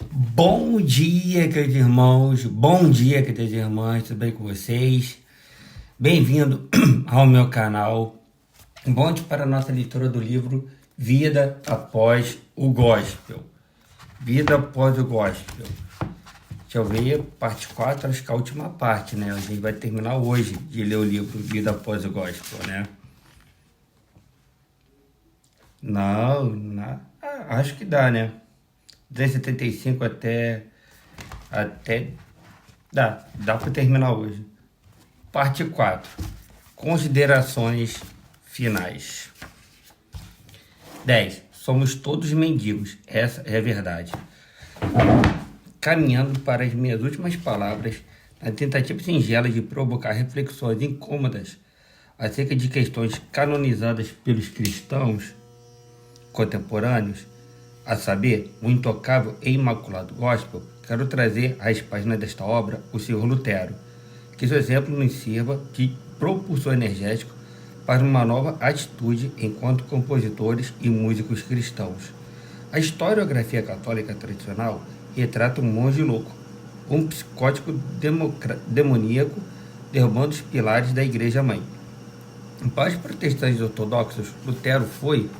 Bom dia, queridos irmãos. Bom dia, queridas irmãs. Tudo bem com vocês? Bem-vindo ao meu canal. Volte para a nossa leitura do livro Vida Após o Gospel. Vida Após o Gospel. Deixa eu ver, parte 4, acho que é a última parte, né? A gente vai terminar hoje de ler o livro Vida Após o Gospel, né? Não, acho que dá, né? 275 até dá para terminar hoje. Parte 4. Considerações finais. 10. Somos todos mendigos, essa é a verdade. Caminhando para as minhas últimas palavras, na tentativa singela de provocar reflexões incômodas acerca de questões canonizadas pelos cristãos contemporâneos, a saber, o intocável e imaculado gospel, quero trazer às páginas desta obra o Senhor Lutero, que seu exemplo nos sirva de propulsor energético para uma nova atitude enquanto compositores e músicos cristãos. A historiografia católica tradicional retrata um monge louco, um psicótico demoníaco, derrubando os pilares da Igreja-mãe. Para os protestantes ortodoxos, Lutero foi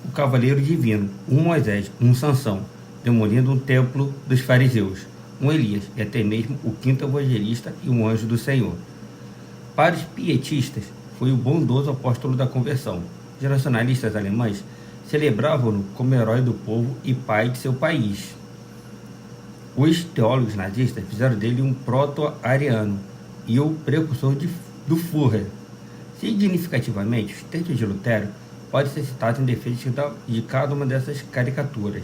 o cavaleiro divino, um Moisés, um Sansão, demolindo um templo dos fariseus, um Elias e até mesmo o quinto evangelista e um anjo do Senhor. Para os pietistas, foi o bondoso apóstolo da conversão. Os nacionalistas alemães celebravam-no como herói do povo e pai de seu país. Os teólogos nazistas fizeram dele um proto-ariano e o precursor do Führer. Significativamente, os textos de Lutero podem ser citados em defesa de cada uma dessas caricaturas.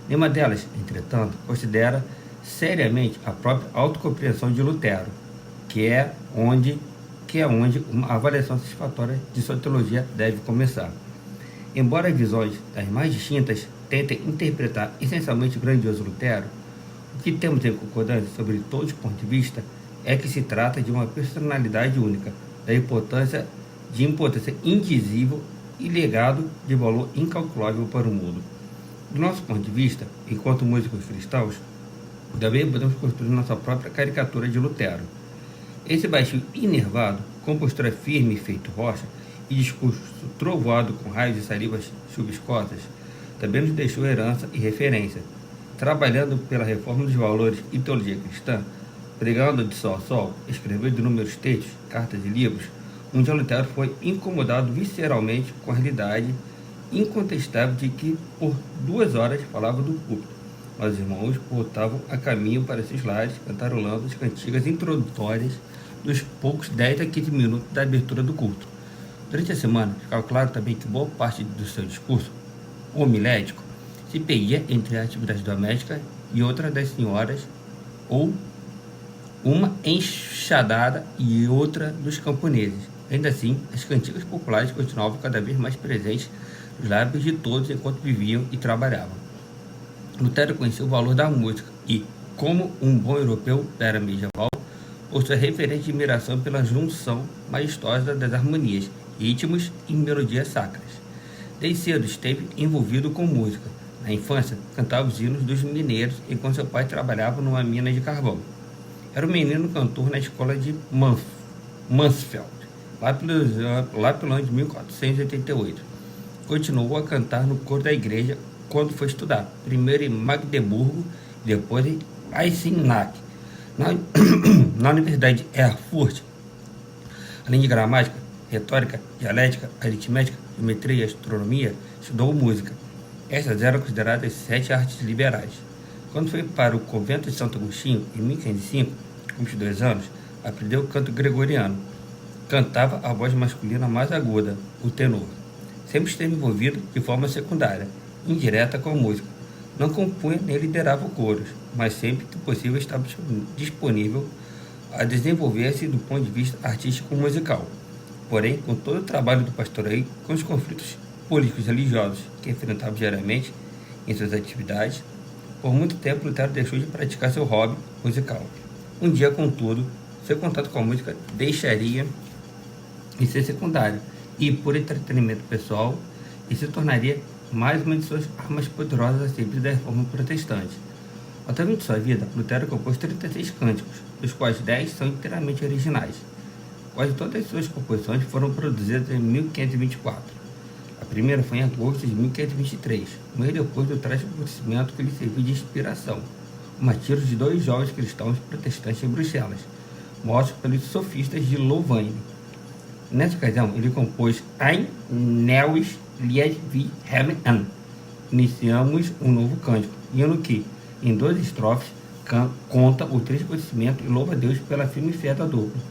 Nenhuma delas, entretanto, considera seriamente a própria autocompreensão de Lutero, que é onde uma avaliação satisfatória de sua teologia deve começar. Embora as visões das mais distintas tentem interpretar essencialmente o grandioso Lutero, o que temos em concordância sobre todos os pontos de vista é que se trata de uma personalidade única, da importância indizível e legado de valor incalculável para o mundo. Do nosso ponto de vista, enquanto músicos cristãos, também podemos construir nossa própria caricatura de Lutero. Esse baixinho enervado, com postura firme e feito rocha, e discurso trovoado com raios e salivas chubiscosas, também nos deixou herança e referência. Trabalhando pela reforma dos valores e teologia cristã, pregando de sol a sol, escrevendo inúmeros textos, cartas e livros, um dia Lutero foi incomodado visceralmente com a realidade incontestável de que por 2 horas falava do púlpito, mas os irmãos voltavam a caminho para seus lares, cantarolando as cantigas introdutórias dos poucos 10 a 15 minutos da abertura do culto. Durante a semana, ficava claro também que boa parte do seu discurso homilético se perdia entre a atividade doméstica e outra das senhoras, ou uma enxadada e outra dos camponeses. Ainda assim, as cantigas populares continuavam cada vez mais presentes nos lábios de todos enquanto viviam e trabalhavam. Lutero conheceu o valor da música e, como um bom europeu da era medieval, possui referente admiração pela junção majestosa das harmonias, ritmos e melodias sacras. Desde cedo esteve envolvido com música. Na infância, cantava os hinos dos mineiros enquanto seu pai trabalhava numa mina de carvão. Era um menino cantor na escola de Mansfeld, lá pelo ano de 1488. Continuou a cantar no coro da igreja quando foi estudar, primeiro em Magdeburgo, depois em Eisenach. Na Universidade de Erfurt, além de gramática, retórica, dialética, aritmética, geometria e astronomia, estudou música. Essas eram consideradas 7 artes liberais. Quando foi para o convento de Santo Agostinho, em 1505, com 22 anos, aprendeu o canto gregoriano. Cantava a voz masculina mais aguda, o tenor. Sempre esteve envolvido de forma secundária, indireta com a música. Não compunha nem liderava coros, mas sempre que possível estava disponível a desenvolver-se do ponto de vista artístico-musical. Porém, com todo o trabalho do pastoreio, com os conflitos políticos e religiosos que enfrentava diariamente em suas atividades, por muito tempo Lutero deixou de praticar seu hobby musical. Um dia, contudo, seu contato com a música deixaria de ser secundário e, por entretenimento pessoal, e se tornaria mais uma de suas armas poderosas a serviço da reforma protestante. Ao término de sua vida, Lutero compôs 36 cânticos, dos quais 10 são inteiramente originais. Quase todas as suas composições foram produzidas em 1524. A primeira foi em agosto de 1523, um mês depois do trágico acontecimento que lhe serviu de inspiração, o martírio de 2 jovens cristãos protestantes em Bruxelas, mortos pelos sofistas de Louvain. Nessa ocasião, ele compôs Ein neues Lied wie Hem an. Iniciamos um novo cântico, hino que, em 2 estrofes, conta o triste acontecimento e louva a Deus pela firme fé da dupla,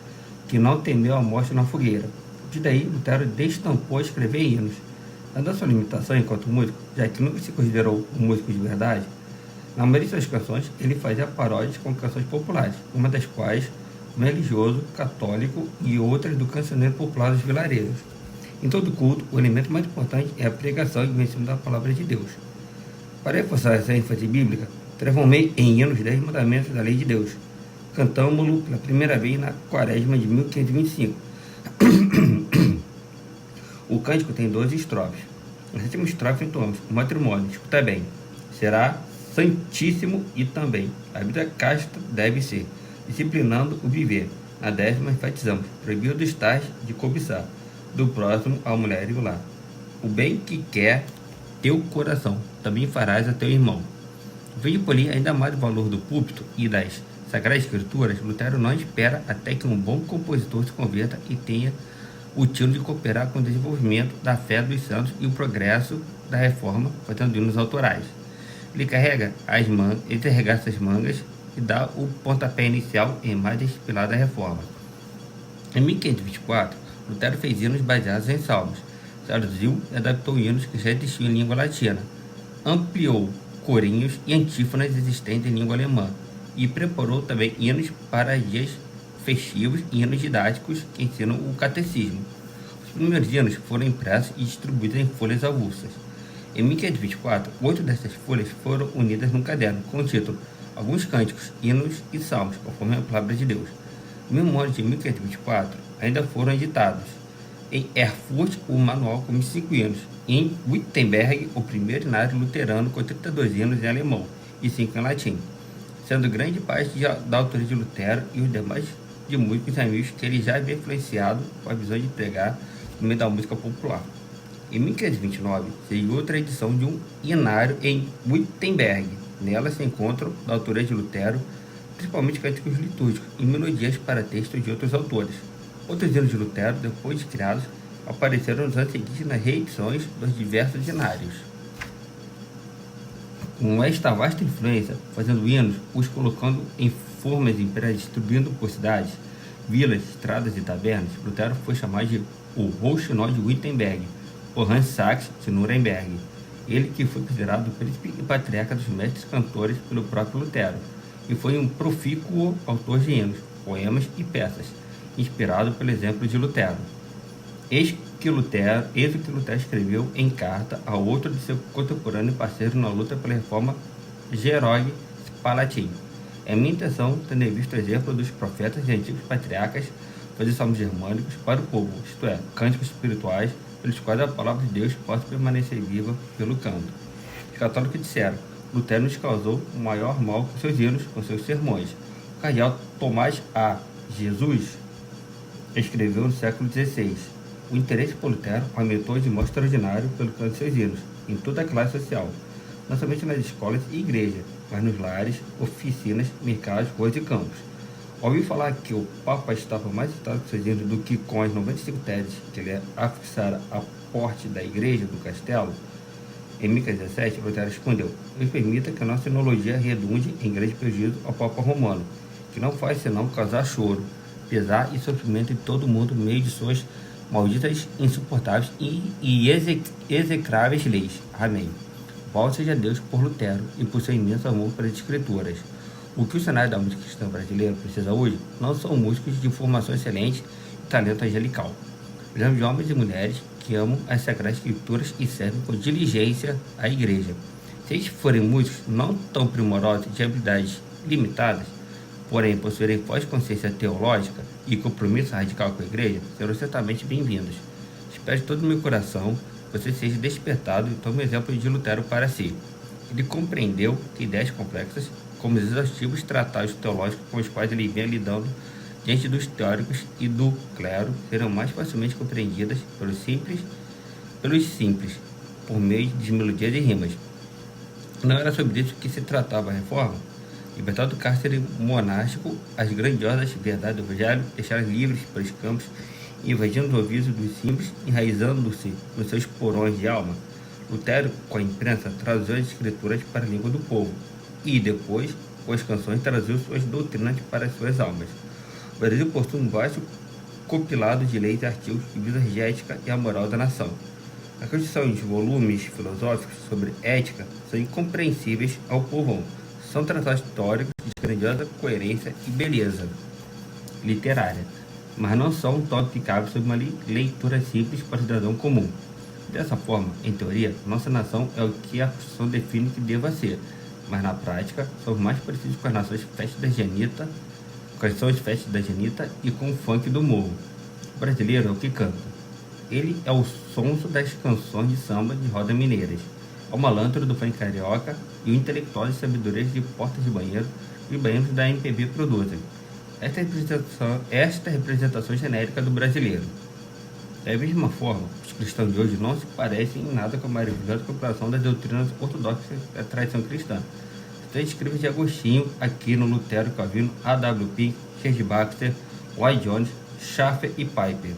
que não temeu a morte na fogueira. De daí, Lutero destampou a escrever hinos. Dada sua limitação enquanto músico, já que nunca se considerou um músico de verdade, na maioria de suas canções ele fazia paródias com canções populares, uma das quais um religioso, católico e outras do cancioneiro popular dos vilarejos. Em todo culto, o elemento mais importante é a pregação e o ensino da palavra de Deus. Para reforçar essa ênfase bíblica, transformei em hinos 10 mandamentos da lei de Deus. Cantamos-lo pela primeira vez na quaresma de 1525. O cântico tem 12 estrofes. Na 7ª estrofe entoamos o matrimônio, escuta bem, será santíssimo e também a vida casta deve ser, disciplinando o viver. Na 10ª enfatizamos, proibido estás de cobiçar, do próximo a mulher e o lar. O bem que quer teu coração, também farás a teu irmão. Em vez de polir ainda mais o valor do púlpito e das Sagradas Escrituras, Lutero não espera até que um bom compositor se converta e tenha o tino de cooperar com o desenvolvimento da fé dos santos e o progresso da reforma, fazendo hinos autorais. Ele carrega essas mangas e dá o pontapé inicial em mais desse pilar da reforma. Em 1524, Lutero fez hinos baseados em salmos, traduziu e adaptou hinos que já existiam em língua latina, ampliou corinhos e antífonas existentes em língua alemã e preparou também hinos para dias festivos e hinos didáticos que ensinam o catecismo. Os primeiros hinos foram impressos e distribuídos em folhas avulsas. Em 1524, 8 dessas folhas foram unidas num caderno com o título Alguns Cânticos, Hinos e Salmos, conforme a palavra de Deus. No mesmo ano de 1524, ainda foram editados em Erfurt o manual com 5 hinos, e em Wittenberg o primeiro inário luterano com 32 hinos em alemão e 5 em latim, sendo grande parte da autoria de Lutero e os demais de músicos e amigos que ele já havia influenciado com a visão de pregar no meio da música popular. Em 1529, seguiu outra edição de um inário em Wittenberg. Nela se encontram, da autoria de Lutero, principalmente cânticos litúrgicos e melodias para textos de outros autores. Outros hinos de Lutero, depois de criados, apareceram nos anos seguintes nas reedições dos diversos inários. Com esta vasta influência, fazendo hinos, os colocando em formas imperiais, distribuindo por cidades, vilas, estradas e tabernas, Lutero foi chamado de o Rouxinol de Wittenberg, por Hans Sachs de Nuremberg, ele que foi considerado o príncipe e patriarca dos mestres cantores pelo próprio Lutero, e foi um profícuo autor de hinos, poemas e peças, inspirado pelo exemplo de Lutero. Eis o que Lutero escreveu em carta a outro de seu contemporâneo e parceiro na luta pela reforma, Georg Spalatin. É minha intenção, tendo em vista o exemplo dos profetas e antigos patriarcas, fazer salmos germânicos para o povo, isto é, cânticos espirituais, pelos quais a palavra de Deus possa permanecer viva pelo canto. Os católicos disseram, Lutero nos causou o maior mal com seus hinos, com seus sermões. O cardeal Tomás A. Jesus escreveu no século XVI. O interesse por Lutero aumentou de modo extraordinário pelo canto de seus hinos, em toda a classe social, não somente nas escolas e igrejas, mas nos lares, oficinas, mercados, ruas e campos. Ouvi falar que o Papa estava mais excitado com seus hinos do que com as 95 teses que ele afixara à porte da igreja do castelo. Em 1517, Lutero respondeu, nos permita que a nossa sinologia redunde em grande prejuízo ao Papa Romano, que não faz senão causar choro, pesar e sofrimento em todo o mundo no meio de suas malditas, insuportáveis e execráveis leis. Amém. Louvado seja Deus por Lutero e por seu imenso amor pelas Escrituras. O que o cenário da música cristã brasileira precisa hoje não são músicos de formação excelente e talento angelical. Precisamos de homens e mulheres que amam as Sagradas Escrituras e servem com diligência à igreja. Se eles forem músicos não tão primorosos de habilidades limitadas, porém possuírem forte consciência teológica e compromisso radical com a igreja, serão certamente bem-vindos. Espero de todo o meu coração que você seja despertado e tome o exemplo de Lutero para si. Ele compreendeu que ideias complexas como os exaustivos tratados teológicos com os quais ele vinha lidando diante dos teóricos e do clero serão mais facilmente compreendidas pelos simples, por meio de melodias e rimas. Não era sobre isso que se tratava a reforma. Libertado do cárcere monástico, as grandiosas verdades do Evangelho deixaram livres pelos campos, invadindo os ouvidos dos simples, enraizando-se nos seus porões de alma. Lutero, com a imprensa, traduziu as escrituras para a língua do povo e, depois, com as canções, traduziu suas doutrinas para as suas almas. O Brasil possui um vasto compilado de leis e artigos que visam a ética e a moral da nação. A construção de volumes filosóficos sobre ética são incompreensíveis ao povão. São tratados históricos de grandiosa coerência e beleza literária, mas não são um toque que cabe sob uma leitura simples para o cidadão comum. Dessa forma, em teoria, nossa nação é o que a Constituição define que deva ser, mas na prática somos mais parecidos com as nações festas da Janita, e com o funk do morro. O brasileiro é o que canta. Ele é o sonso das canções de samba de roda mineiras, é o malandro do funk carioca e o intelectual de sabedoria de portas de banheiro e banheiros da MPB produzem. Esta representação genérica do brasileiro. Da mesma forma, os cristãos de hoje não se parecem em nada com a maravilhosa compilação das doutrinas ortodoxas da tradição cristã. Estão escritos de Agostinho, Aquino, Lutero, Calvino, A.W. Pink, Charles Baxter, Lloyd Jones, Schaffer e Piper.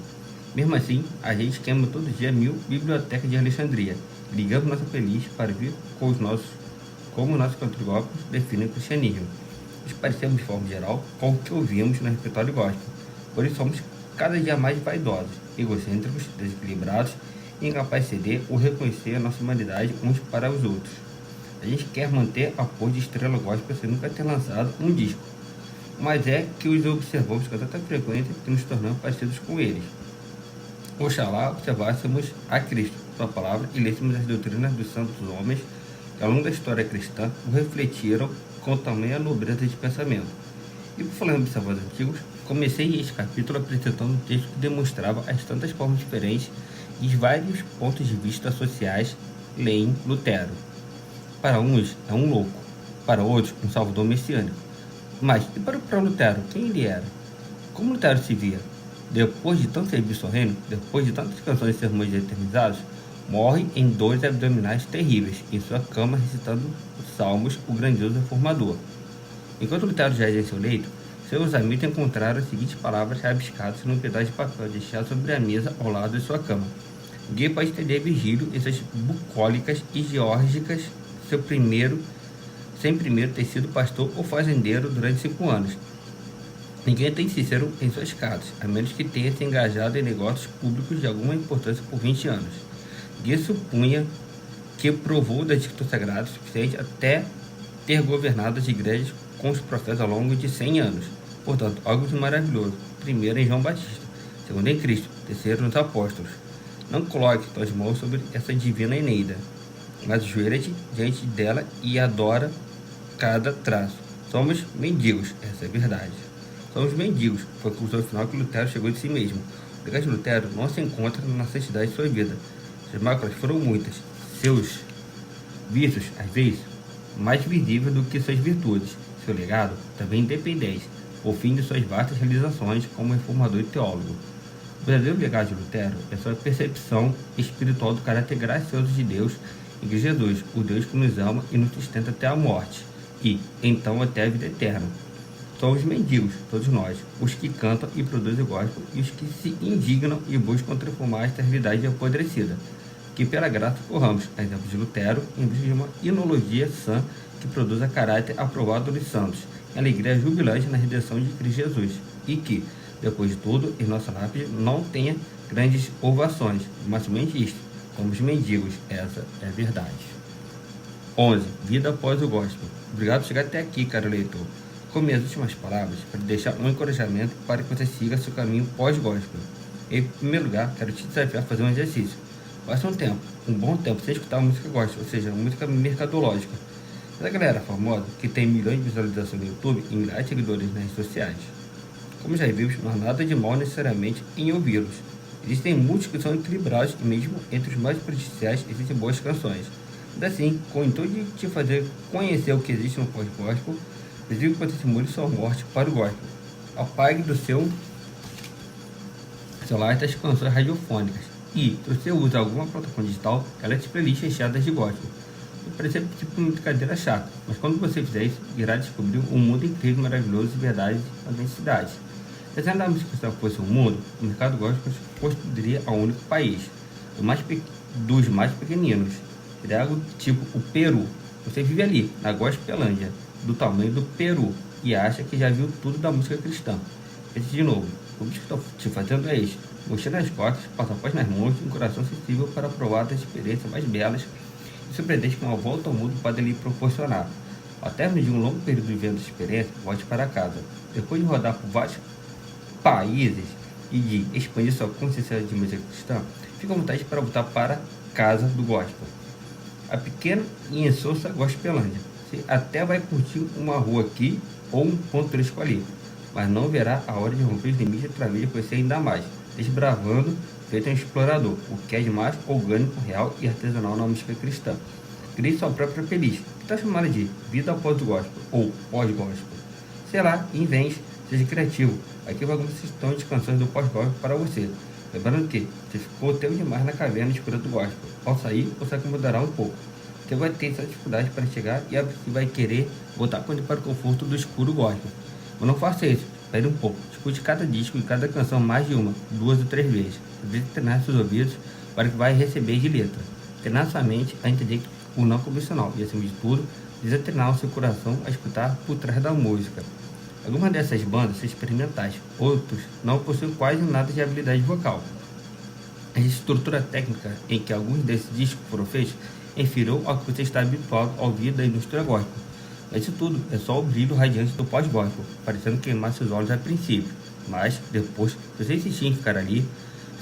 Mesmo assim, a gente queima todo dia 1000 bibliotecas de Alexandria. Ligamos nossa playlist para ver como os nossos contribuintes definem o cristianismo. Nos parecemos, de forma geral, com o que ouvimos no repertório gospel. Por isso somos cada dia mais vaidosos, egocêntricos, desequilibrados e incapazes de ceder ou reconhecer a nossa humanidade uns para os outros. A gente quer manter a pose de estrela gospel sem nunca ter lançado um disco, mas é que os observamos com tanta frequência que nos tornamos parecidos com eles. Oxalá observássemos a Cristo, sua palavra, e lêssemos as doutrinas dos santos homens que ao longo da história cristã o refletiram com tamanha nobreza de pensamento. E por falar em observar os antigos, comecei este capítulo apresentando um texto que demonstrava as tantas formas diferentes e os vários pontos de vista sociais leem Lutero. Para uns é um louco, para outros um salvador messiânico. Mas, e para Lutero, quem ele era? Como Lutero se via? Depois de tanto serviço ao reino, depois de tantas canções e sermões eternizados, morre em dores abdominais terríveis, em sua cama recitando os salmos, o grandioso reformador. Enquanto Lutero já em seu leito, seus amigos encontraram as seguintes palavras rabiscadas num pedaço de papel deixado sobre a mesa ao lado de sua cama. Ninguém pode entender Virgílio e suas bucólicas e geórgicas sem primeiro ter sido pastor ou fazendeiro durante 5 anos. Ninguém tem Cícero em suas casas, a menos que tenha se engajado em negócios públicos de alguma importância por 20 anos. Ninguém supunha que provou da escritura sagrada o suficiente até ter governado as igrejas com os profetas ao longo de 100 anos. Portanto, algo de maravilhoso. Primeiro em João Batista, segundo em Cristo, terceiro nos apóstolos. Não coloque tuas mãos sobre essa divina Eneida, mas ajoelha-te diante dela e adora cada traço. Somos mendigos, essa é a verdade. Somos mendigos, foi a conclusão final que Lutero chegou de si mesmo. O pecado de Lutero não se encontra na santidade de sua vida. Suas máculas foram muitas, seus vícios, às vezes, mais visíveis do que suas virtudes. Seu legado também independente, por fim de suas vastas realizações como reformador e teólogo. O verdadeiro legado de Lutero é sua percepção espiritual do caráter gracioso de Deus em que Jesus, o Deus que nos ama e nos sustenta até a morte, e, então, até a vida eterna. Somos mendigos, todos nós, os que cantam e produzem gospel e os que se indignam e buscam transformar esta realidade apodrecida. Que pela graça corramos, a exemplo de Lutero, em busca de uma inologia sã que produza caráter aprovado dos santos, em alegria jubilante na redenção de Cristo Jesus, e que, depois de tudo, em nossa lápide não tenha grandes ovações, mas somente isto, como os mendigos, essa é a verdade. 11. Vida após o gospel. Obrigado por chegar até aqui, caro leitor. Com minhas últimas palavras, para deixar um encorajamento para que você siga seu caminho pós-gospel. Em primeiro lugar, quero te desafiar a fazer um exercício. Passe um bom tempo, sem escutar música gospel, ou seja, música mercadológica. Essa galera famosa, que tem milhões de visualizações no YouTube e milhares de seguidores nas redes sociais. Como já vimos, não há nada de mal necessariamente em ouvi-los. Existem muitos que são equilibrados e mesmo entre os mais prejudiciais existem boas canções. Assim, com o intuito de te fazer conhecer o que existe no pós-gospel, pediu que você simule sua morte para o gospel. Apague do seu celular estas canções radiofônicas e, se você usa alguma plataforma digital, ela te playlist recheadas de gospel. Parece tipo uma brincadeira chata, mas quando você fizer isso, irá descobrir um mundo incrível, maravilhoso de verdades e autenticidade. Se a música fosse um mundo, o mercado gospel consideraria a único país, dos mais pequeninos. Seria algo tipo o Peru. Você vive ali, na Gospelândia, do tamanho do Peru, e acha que já viu tudo da música cristã. Pense de novo, o que estou te fazendo é isso: mochila nas costas, passaporte nas mãos e um coração sensível para provar das experiências mais belas e surpreendentes que uma volta ao mundo pode lhe proporcionar. Ao término de um longo período vivendo essa experiência, volte para casa. Depois de rodar por vários países e de expandir sua consciência de música cristã, fica à vontade para voltar para casa do gospel. A pequena e insossa Gospelândia. Você até vai curtir uma rua aqui ou um ponto turístico ali, mas não verá a hora de romper os limites através de conhecer ainda mais, desbravando, feito um explorador, o que é de mais orgânico, real e artesanal na música cristã. Crie sua própria playlist, que está chamada de Vida após o Gospel ou Pós-Gospel. Sei lá, invente, seja criativo. Aqui vai alguma sugestão de canções do pós-gospel para você. Lembrando que você ficou tempo demais na caverna escura do gospel. Ao sair, você acomodará um pouco. Você vai ter essa dificuldade para chegar e vai querer voltar para o conforto do escuro gospel. Mas não faça isso. Espere um pouco. Escute cada disco e cada canção mais de uma, 2 ou 3 vezes. Deve treinar seus ouvidos para o que vai receber de letra. Treinar sua mente a entender o não convencional e, acima de tudo, treinar o seu coração a escutar por trás da música. Algumas dessas bandas são experimentais, outros não possuem quase nada de habilidade vocal. A estrutura técnica em que alguns desses discos foram feitos é inferior ao que você está habituado a ouvir da indústria gospel. Mas isso tudo é só o brilho radiante do pós-gospel, parecendo queimar seus olhos a princípio. Mas, depois, se você insistir em ficar ali,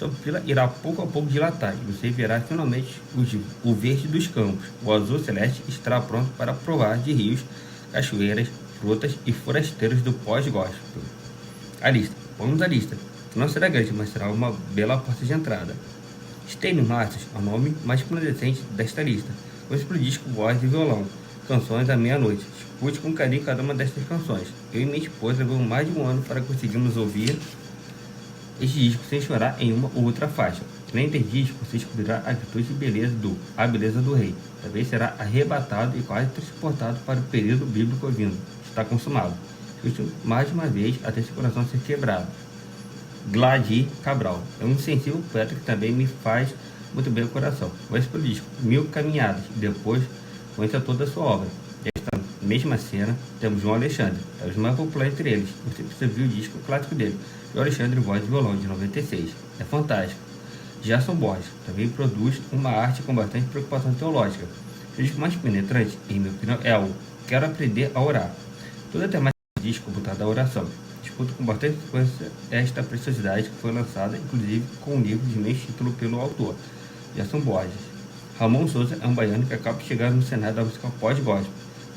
sua pupila irá pouco a pouco dilatar e você verá finalmente o verde dos campos. O azul celeste estará pronto para provar de rios, cachoeiras, frutas e forasteiros do pós-gospel. A lista. Vamos à lista. Não será grande, mas será uma bela porta de entrada. Stênio Márcios é o nome mais resplandecente desta lista. Vamos para o disco Voz e Violão, Canções à Meia-Noite. Escute com carinho cada uma destas canções. Eu e minha esposa levamos mais de um ano para conseguirmos ouvir este disco sem chorar em uma ou outra faixa. Além desse disco, você descobrirá a virtude e beleza A Beleza do Rei. Talvez será arrebatado e quase transportado para o período bíblico ouvindo. Está consumado. Escute mais uma vez até seu coração ser quebrado. Gladys Cabral é um sensível poeta que também me faz muito bem o coração. Vai pelo disco 1000 Caminhadas e depois conheça toda a sua obra. Nesta mesma cena temos João Alexandre, talvez o mais popular entre eles. Você precisa ver o disco clássico dele, João Alexandre Voz e Violão, de 96. É fantástico. Gerson Borges também produz uma arte com bastante preocupação teológica. O disco mais penetrante, em minha opinião, é o Quero Aprender a Orar. Toda a temática do disco voltada à oração. Discuto com bastante frequência esta preciosidade que foi lançada, inclusive, com um livro de mesmo título pelo autor, Gerson Borges. Ramon Souza é um baiano que acaba de chegar no cenário da música pós-gospel,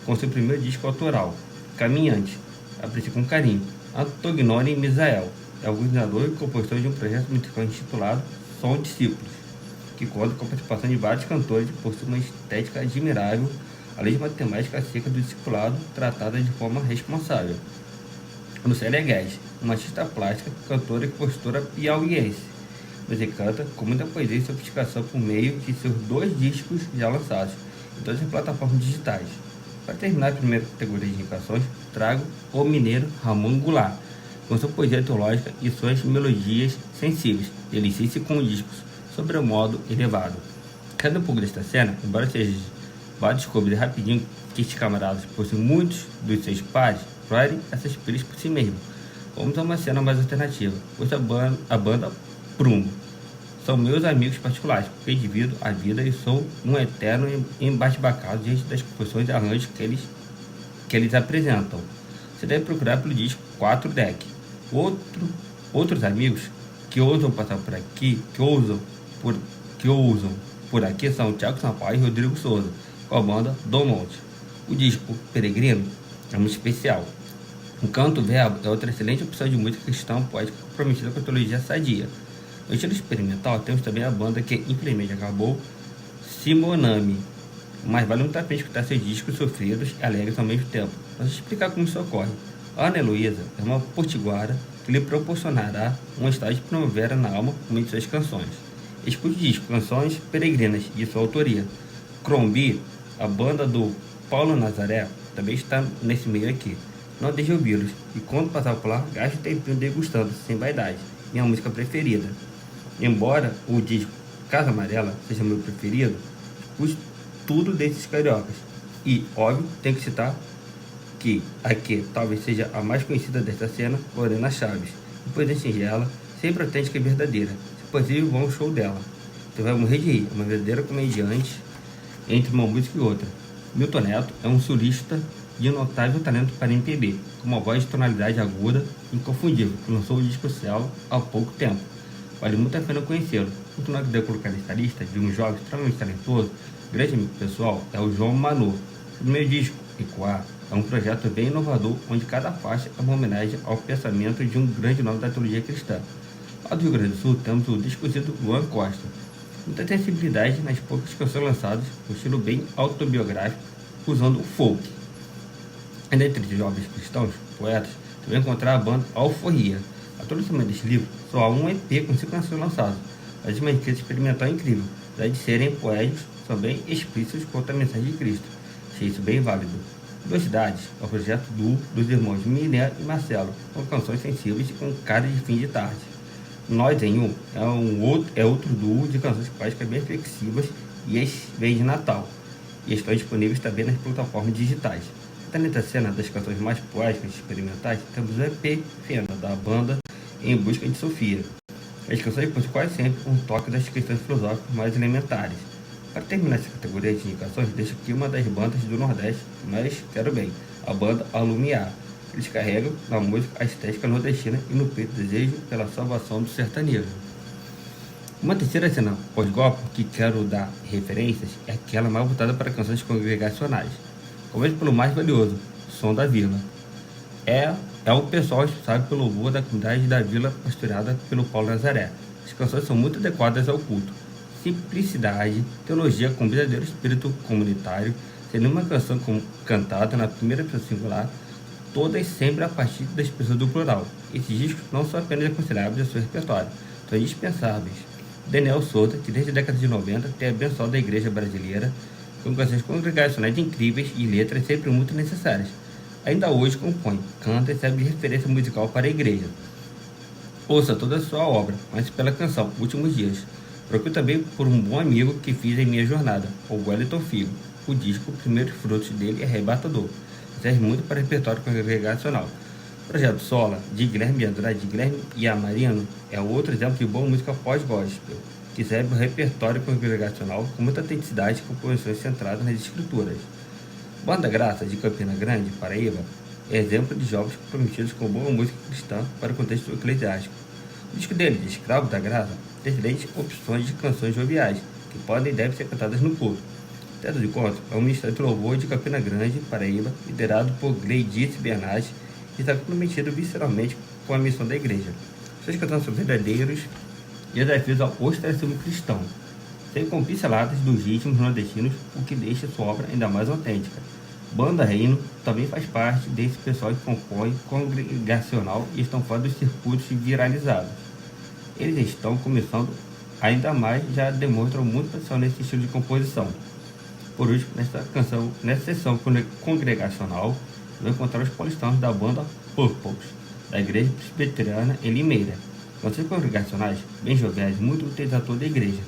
com seu primeiro disco autoral, Caminhante, aprecio com carinho. Antognoni Misael é o organizador e compositor de um projeto musical intitulado Som Discípulos, que conta com a participação de vários cantores e possui uma estética admirável, além de uma temática acerca do discipulado tratada de forma responsável. Lucélia Guedes, uma artista plástica, cantora e compositora piauiense. Você canta com muita poesia e sofisticação por meio de seus 2 discos já lançados em todas as plataformas digitais. Para terminar a primeira categoria de indicações, trago o mineiro Ramon Goulart, com sua poesia teológica e suas melodias sensíveis. Delicie-se com discos sobre o modo elevado. Cada um pouco desta cena, embora seja vá descobrir rapidinho que estes camaradas possuem muitos dos seus pares, explore essas pilhas por si mesmo. Vamos a uma cena mais alternativa. Ouça a banda Prumo. São meus amigos particulares, porque divido a vida e sou um eterno embasbacado diante das composições e arranjos que eles apresentam. Você deve procurar pelo disco 4 Deck. Outros amigos que ousam passar por aqui, que ousam por aqui são Thiago Sampaio e Rodrigo Souza, com a banda Dom Monte. O disco Peregrino é muito especial. O Canto Verbo é outra excelente opção de música cristã poética comprometida com a teologia sadia. No estilo experimental, temos também a banda que infelizmente acabou, Simonami. mas vale muito a pena escutar seus discos sofridos e alegres ao mesmo tempo. Vamos explicar como isso ocorre. A Ana Heloísa é uma potiguara que lhe proporcionará um estado de primavera na alma por meio de suas canções. Escute o disco Canções Peregrinas, de sua autoria. Crombie, a banda do Paulo Nazaré, também está nesse meio aqui. Não deixe ouvi-los, e quando passar por lá, gaste um tempinho degustando, sem vaidade, minha música preferida. Embora o disco Casa Amarela seja meu preferido, escute tudo desses cariocas. E, óbvio, tem que citar que aqui talvez seja a mais conhecida desta cena, Lorena Chaves. Depois de singela, sempre autêntica e verdadeira. Se possível, vá ao show dela. Você vai morrer de rir, uma verdadeira comediante entre uma música e outra. Milton Neto é um solista de notável talento para MPB, com uma voz de tonalidade aguda e inconfundível, que lançou o disco Cielo há pouco tempo. Vale muito a pena conhecê-lo. Muito não quiser colocar nesta lista de um jovem extremamente talentoso, grande amigo pessoal, é o João Manu. O meu disco, Ecoar, é um projeto bem inovador, onde cada faixa é uma homenagem ao pensamento de um grande nome da teologia cristã. Lá do Rio Grande do Sul temos o desconhecido Luan Costa. Muita sensibilidade nas poucas canções lançadas, um estilo bem autobiográfico, usando o folk. Ainda entre os jovens cristãos, poetas, você vai encontrar a banda Alforria. A todo semana deste livro, só há um EP com 5 canções lançadas, mas uma escrita experimental incrível, apesar de serem poéticos, são bem explícitos quanto à mensagem de Cristo. Achei isso bem válido. Duas Cidades é o projeto duo dos irmãos Miné e Marcelo, com canções sensíveis e com cara de fim de tarde. Nós em Um é outro duo de canções poéticas bem flexíveis e vem de Natal, e estão disponíveis também nas plataformas digitais. Também na cena das canções mais poéticas e experimentais, temos o EP Fenda, da banda Em Busca de Sofia. As canções possuem quase sempre um toque das questões filosóficas mais elementares. Para terminar essa categoria de indicações, deixo aqui uma das bandas do Nordeste, mas quero bem, a banda Alumiar. Eles carregam na música a estética nordestina e no peito o desejo pela salvação do sertanejo. Uma terceira cena pós-gospel que quero dar referências é aquela mais voltada para canções congregacionais. Começo pelo mais valioso, Som da Vila. É o pessoal responsável pelo louvor da comunidade da vila pastoreada pelo Paulo Nazaré. As canções são muito adequadas ao culto. Simplicidade, teologia com verdadeiro espírito comunitário, sendo uma canção cantada na primeira pessoa singular, todas sempre a partir da expressão do plural. Esses discos não são apenas aconselháveis ao seu repertório, são indispensáveis. Daniel Souza, que desde a década de 90 tem abençoado a igreja brasileira, com canções congregacionais incríveis e letras sempre muito necessárias. Ainda hoje compõe, canta e serve de referência musical para a igreja. Ouça toda a sua obra, mas pela canção Últimos Dias. Procure também por um bom amigo que fiz em minha jornada, o Wellington Filho. O disco Primeiros Frutos dele é arrebatador. Serve muito para repertório congregacional. O projeto Sola, de Guilherme Andrade, de Guilherme Yamarino, é outro exemplo de boa música pós-gospel, que serve o repertório congregacional com muita autenticidade e composições centradas nas escrituras. Banda Graça, de Campina Grande, Paraíba, é exemplo de jovens comprometidos com boa música cristã para o contexto eclesiástico. O disco dele, de Escravo da Graça, tem excelentes opções de canções joviais, que podem e devem ser cantadas no culto. Teto de Conto é um ministério de louvor de Campina Grande, Paraíba, liderado por Gleidice Bernardes, que está comprometido visceralmente com a missão da igreja. Suas canções são verdadeiros desafios ao ostracismo cristão, sempre com pinceladas dos ritmos nordestinos, o que deixa sua obra ainda mais autêntica. Banda Reino também faz parte desse pessoal que compõe congregacional e estão fora dos circuitos viralizados. Eles estão começando ainda mais, já demonstram muito potencial nesse estilo de composição. Por último, nessa sessão congregacional, vai encontrar os paulistanos da banda Purples, da Igreja Presbiteriana em Limeira. Canções congregacionais bem joviais, muito úteis a toda a igreja.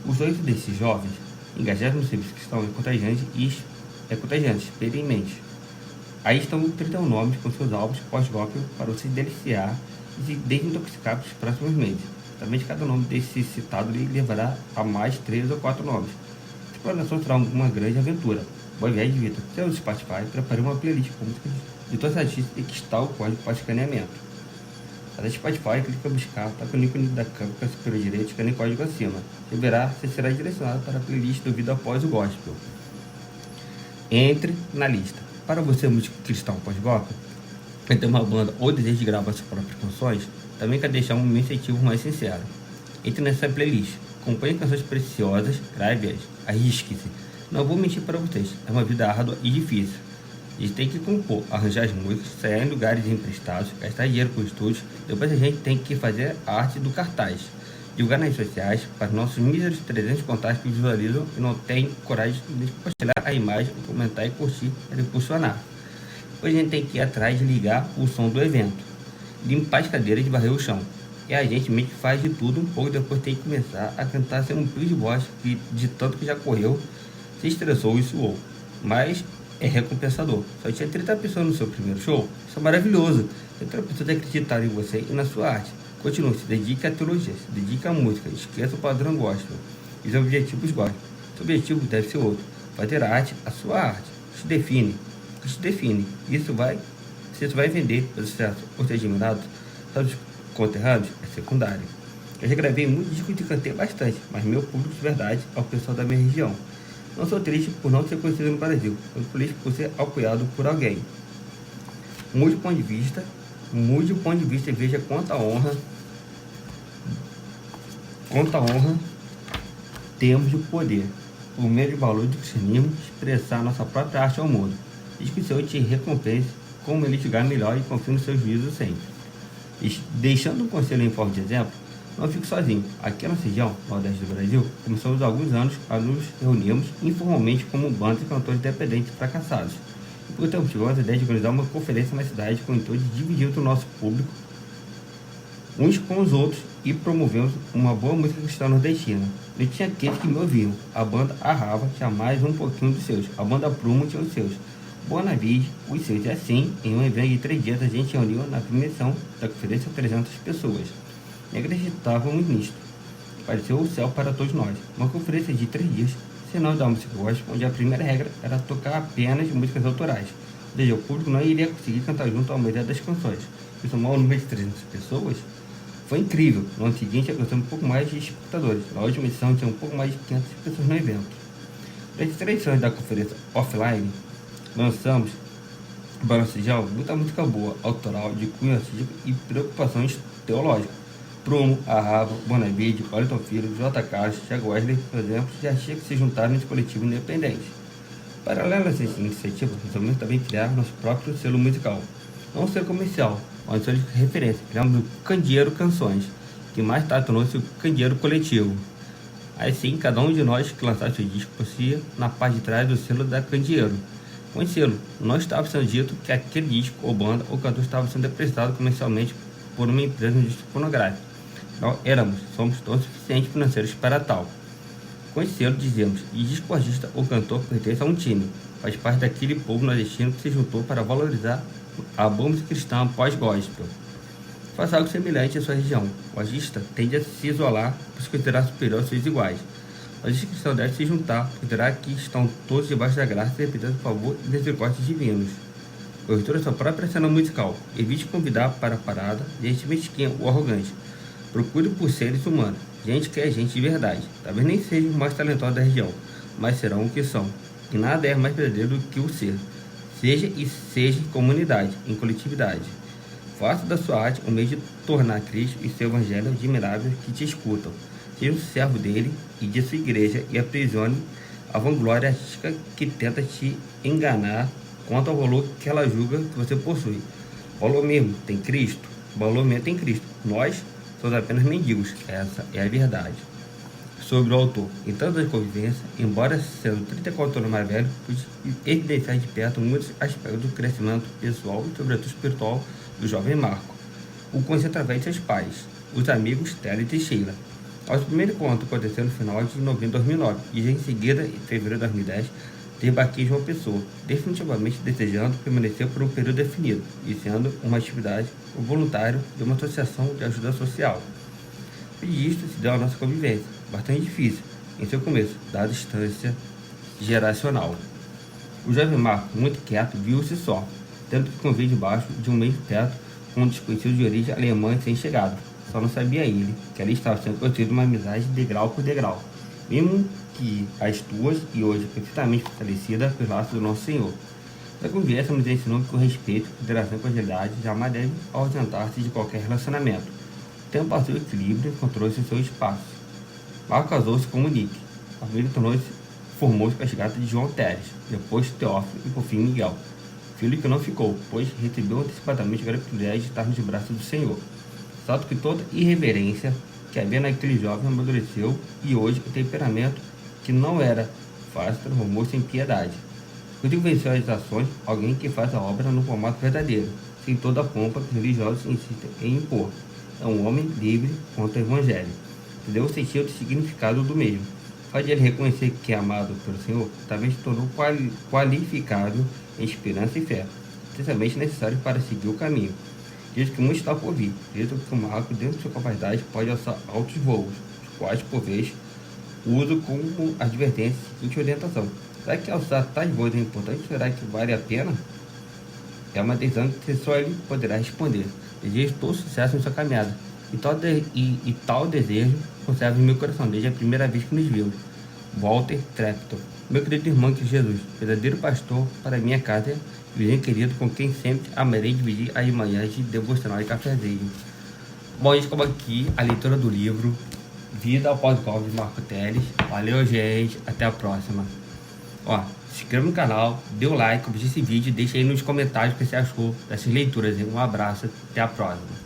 Os sonhos desses jovens, engajados no serviço cristão, é contagiante, experimente. Aí estão 31 nomes com seus álbuns pós-gospel para você deliciar e se desintoxicar para os próximos meses. Também cada nome desse citado lhe levará a mais 3 ou 4 nomes. A exploração será uma grande aventura. Boa viagem de vida. Se é o Spotify, prepare uma playlist com músicas de todos os artistas e que está o código para escaneamento. Para Spotify, clique em buscar, toca no ícone da câmera superior direito, escaneie o código acima. Você será direcionado para a playlist do Vida Após o Gospel. Entre na lista. Para você, músico cristão pós-gospel, que tem uma banda ou deseja de gravar suas próprias canções, também quer deixar um incentivo mais sincero. Entre nessa playlist, acompanhe canções preciosas, grave-as, arrisque-se. Não vou mentir para vocês, é uma vida árdua e difícil. A gente tem que compor, arranjar as músicas, sair em lugares emprestados, gastar dinheiro com estúdios, depois a gente tem que fazer a arte do cartaz, divulgar nas redes sociais para nossos míseros 300 contatos que visualizam e não têm coragem de compartilhar a imagem, comentar e curtir para impulsionar. Depois a gente tem que ir atrás de ligar o som do evento, limpar as cadeiras e varrer o chão. E a gente meio que faz de tudo um pouco, depois tem que começar a cantar sem um pio de voz, que de tanto que já correu, se estressou e suou. Mas é recompensador. Só tinha 30 pessoas no seu primeiro show. Isso é maravilhoso. 30 pessoas acreditaram em você e na sua arte. Continue, se dedique à teologia, se dedique à música, esqueça o padrão gospel. E os objetivos gospel. Seu objetivo deve ser outro. Fazer a arte a sua arte. Te define. Te define. Isso vai vender o sucesso ou ser admirado, sabe, os conterrâneos, é secundário. Eu já gravei muitos discos e cantei bastante, mas meu público de verdade é o pessoal da minha região. Não sou triste por não ser conhecido no Brasil, sou feliz por ser apoiado por alguém. Mude o ponto de vista e veja quanta honra temos de poder, por meio de valor de cristianismo, expressar nossa própria arte ao mundo. Diz que o Senhor te recompense como ele julgar melhor e confie no seu juízo sempre. Deixando um conselho em forma de exemplo, não fico sozinho. Aqui na região, nordeste do Brasil, começamos há alguns anos a nos reunirmos informalmente como banda de cantores independentes fracassados. E por tempo tivemos a ideia de organizar uma conferência na cidade com o intuito de dividir o nosso público uns com os outros e promovemos uma boa música cristã nordestina. E tinha aqueles que me ouviam. A banda Arrava tinha mais um pouquinho dos seus. A banda Prumo tinha os seus. Bonavide, os seus. E assim, em um evento de 3 dias, a gente reuniu na primeira edição da conferência 300 pessoas. E acreditávamos nisto. Pareceu o céu para todos nós. Uma conferência de 3 dias, senão da música gospel, onde a primeira regra era tocar apenas músicas autorais. Ou seja, o público não iria conseguir cantar junto à maioria das canções. E somar o número de 300 pessoas foi incrível. No ano seguinte, alcançamos um pouco mais de espectadores. Na última edição, tinha um pouco mais de 500 pessoas no evento. Das 3 edições da conferência offline, lançamos Balancejar muita música boa, autoral, de cunho artístico e preocupações teológicas. Prumo, Arrava, Bonavide, Wellington Filho, J. Carlos, Thiago Wesley, por exemplo, já tinha que se juntar nesse coletivo independente. Paralelo a essa iniciativa, resolvemos também criar nosso próprio selo musical. Não um selo comercial, mas um selo de referência. Criamos o Candeeiro Canções, que mais tarde tornou-se o Candeeiro Coletivo. Assim, cada um de nós que lançasse o disco possuía na parte de trás do selo da Candeeiro. Com esse selo, não estava sendo dito que aquele disco ou banda ou cantor estava sendo apresentado comercialmente por uma empresa de disco fonográfico. Não somos tão suficientes financeiros para tal. Com esse selo dizemos que disco artista ou cantor pertence a um time, faz parte daquele povo nordestino que se juntou para valorizar a boa música cristã pós-gospel. Faça algo semelhante em sua região. O artista tende a se isolar por se considerar superior aos seus iguais. O artista cristão deve se juntar, considerar que estão todos debaixo da graça e dependendo do favor e misericórdia divinos. Cobertura sua própria cena musical. Evite convidar para a parada gente mesquinha ou arrogante. Procure por seres humanos, gente que é gente de verdade. Talvez nem sejam os mais talentosos da região, mas serão o que são. E nada é mais verdadeiro do que o ser. Seja em comunidade, em coletividade. Faça da sua arte um meio de tornar Cristo e seu evangelho admirável que te escutam. Seja um servo dele e de sua igreja e aprisione a vanglória artística que tenta te enganar quanto ao valor que ela julga que você possui. Valor mesmo tem Cristo? Valor mesmo tem Cristo. Nós somos apenas mendigos. Essa é a verdade. Sobre o autor, em tantas convivências, embora sendo 34 anos mais velho, pude evidenciar de perto muitos aspectos do crescimento pessoal e sobretudo espiritual do jovem Marco. O conheci através de seus pais, os amigos Teles e Sheila. Nosso primeiro encontro aconteceu no final de novembro de 2009 e já em seguida, em fevereiro de 2010, desembarquei em João Pessoa, definitivamente desejando permanecer por um período definido, iniciando uma atividade voluntária de uma associação de ajuda social. E isto se deu à nossa convivência, bastante difícil, em seu começo, dada a distância geracional. O jovem Marco, muito quieto, viu-se só, tendo que conviver debaixo de um meio teto com um desconhecido de origem alemã e sem chegado. Só não sabia ele que ali estava sendo construída uma amizade degrau por degrau, mesmo que as tuas e hoje perfeitamente fortalecida pelos laços do nosso Senhor. A conversa nos ensinou que o respeito, consideração e cordialidade jamais deve ausentar-se de qualquer relacionamento. O tempo passou o equilíbrio encontrou-se em seu espaço. Marco casou-se com Monique. A família tornou-se formou os resgates de João Teres, depois Teófilo e por fim Miguel, filho que não ficou, pois recebeu antecipadamente o grande privilégio de estar nos braços do Senhor. Salto que toda irreverência que havia naquele jovem amadureceu e hoje o temperamento que não era fácil transformou-se em piedade. Contigo venceu as ações alguém que faz a obra no formato verdadeiro, sem toda a pompa que os religiosos insistem em impor. É um homem livre quanto ao Evangelho, que deu o sentido e significado do mesmo. Faz ele reconhecer que é amado pelo Senhor, talvez se tornou qualificado em esperança e fé, essencialmente necessário para seguir o caminho. Diz que muito está por vir, diz que o Marco, dentro de sua capacidade, pode alçar altos voos, os quais, por vez, uso como advertência a seguinte orientação: será que alçar tais voos é importante? Será que vale a pena? É uma decisão que só ele poderá responder. Desejo todo sucesso em sua caminhada, e tal desejo conserva em meu coração desde a primeira vez que nos vimos. Walter Trepton, meu querido irmão de Jesus, verdadeiro pastor para minha casa, vizinho querido com quem sempre amarei dividir as manhãs de devocional e cafezinho. Bom, a gente acabou aqui a leitura do livro Vida após Golpe de Marco Teles. Valeu, gente, até a próxima. Ó, se inscreva no canal, dê o like, compartilhe esse vídeo, deixa aí nos comentários o que você achou dessas leituras. Um abraço, até a próxima.